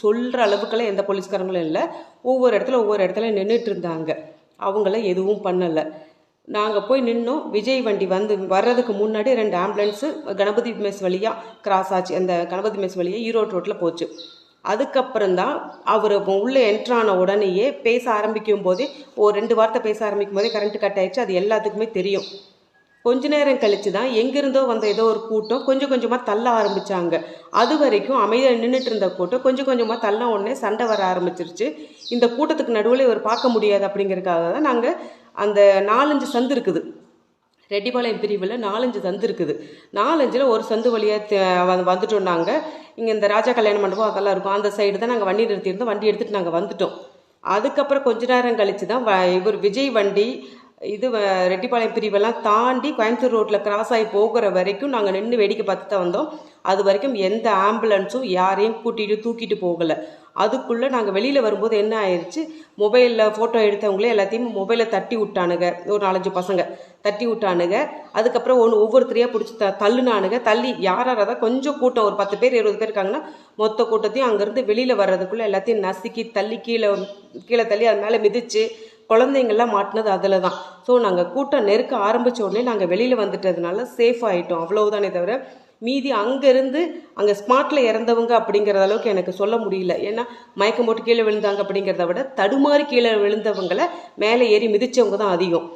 சொல்கிற அளவுக்கெல்லாம் எந்த போலீஸ்காரங்களும் இல்லை. ஒவ்வொரு இடத்துல நின்றுட்டு இருந்தாங்க. அவங்கள எதுவும் பண்ணலை. நாங்கள் போய் நின்னோம். விஜய் வண்டி வர்றதுக்கு முன்னாடி 2 ஆம்புலன்ஸு கணபதி மெஸ் வழியாக கிராஸ் ஆச்சு. அந்த கணபதி மெஸ் வழியாக ஈரோடு ரோட்டில் போச்சு. அதுக்கப்புறம்தான் அவர் உள்ளே என்ட்ரான உடனேயே பேச ஆரம்பிக்கும் போதே, 2 வார்த்தை பேச ஆரம்பிக்கும் போதே கரண்ட்டு கட் ஆயிடுச்சு. அது எல்லாத்துக்குமே தெரியும். கொஞ்ச நேரம் கழித்து தான் எங்கேருந்தோ வந்த ஏதோ ஒரு கூட்டம் கொஞ்சம் கொஞ்சமாக தள்ள ஆரம்பித்தாங்க. அது வரைக்கும் அமைதியாக நின்றுட்டு இருந்த கூட்டம் கொஞ்சம் கொஞ்சமாக தள்ள உடனே சண்டை வர ஆரம்பிச்சிருச்சு. இந்த கூட்டத்துக்கு நடுவில் இவர் பார்க்க முடியாது அப்படிங்கிறதுக்காக தான் நாங்கள் அந்த 4-5 சந்து இருக்குது. ரெட்டிபாளையம் பிரிவில் 4-5 சந்து இருக்குது. 4-5ல் ஒரு சந்து வழியாக வந்துட்டோம். நாங்கள் இங்கே இந்த ராஜா கல்யாண மண்டபம் அதெல்லாம் இருக்கும். அந்த சைடு தான் நாங்கள் வண்டி நிறுத்தியிருந்தோம். வண்டி எடுத்துகிட்டு நாங்கள் வந்துட்டோம். அதுக்கப்புறம் கொஞ்ச நேரம் கழித்து தான் இவர் விஜய் வண்டி ரெட்டிப்பாளையம் பிரிவெல்லாம் தாண்டி கோயம்புத்தூர் ரோட்டில் கிராஸ் ஆகி போகிற வரைக்கும் நாங்கள் நின்று வேடிக்கை பார்த்து தான் வந்தோம். அது வரைக்கும் எந்த ஆம்புலன்ஸும் யாரையும் தூக்கிட்டு போகலை. அதுக்குள்ளே நாங்கள் வெளியில் வரும்போது என்ன ஆயிடுச்சு, மொபைலில் ஃபோட்டோ எடுத்தவங்களே எல்லாத்தையும் மொபைலை தட்டி விட்டானுங்க. ஒரு 4-5 பசங்க தட்டி விட்டானுங்க. அதுக்கப்புறம் ஒவ்வொருத்தரையாக பிடிச்சி தள்ளுனானுங்க. தள்ளி யாராவது கொஞ்சம் கூட்டம் ஒரு 10 பேர் 20 பேர் இருக்காங்கன்னா மொத்த கூட்டத்தையும் அங்கேருந்து வெளியில் வர்றதுக்குள்ளே எல்லாத்தையும் நசுக்கி தள்ளி கீழே தள்ளி அது மேலே மிதித்து குழந்தைங்கள்லாம் மாட்டினது அதில் தான். ஸோ நாங்கள் கூட்டம் நெருக்க ஆரம்பித்த உடனே நாங்கள் வெளியில் வந்துட்டதுனால சேஃப் ஆகிட்டோம். அவ்வளவுதானே தவிர மீதி அங்கேருந்து அங்கே ஸ்பாட்டில் இறந்தவங்க அப்படிங்கிற அளவுக்கு எனக்கு சொல்ல முடியல. ஏன்னா மயக்கம் போட்டு கீழே விழுந்தாங்க அப்படிங்கிறத விட தடுமாறி கீழே விழுந்தவங்களை மேலே ஏறி மிதித்தவங்க தான் அதிகம்.